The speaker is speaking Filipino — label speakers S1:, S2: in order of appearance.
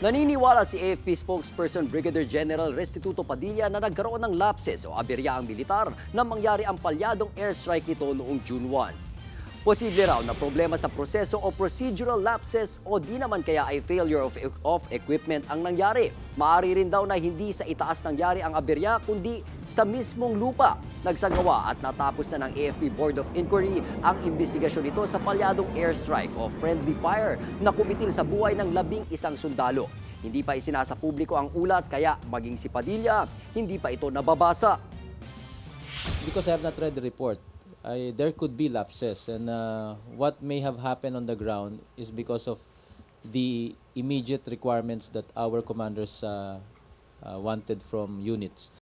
S1: Naniniwala si AFP spokesperson Brigadier General Restituto Padilla na nagkaroon ng lapses o aberya ang militar na mangyari ang palyadong airstrike nito noong June 1. Posible raw na problema sa proseso o procedural lapses o di naman kaya ay failure of equipment ang nangyari. Maaari rin daw na hindi sa itaas nangyari ang aberya kundi sa mismong lupa. Nagsagawa at natapos na ng AFP Board of Inquiry ang imbestigasyon nito sa palyadong airstrike o friendly fire na kumitil sa buhay ng 11 sundalo. Hindi pa isinasa publiko ang ulat kaya maging si Padilla, hindi pa ito nababasa.
S2: Because I have not read the report, there could be lapses, and what may have happened on the ground is because of the immediate requirements that our commanders wanted from units.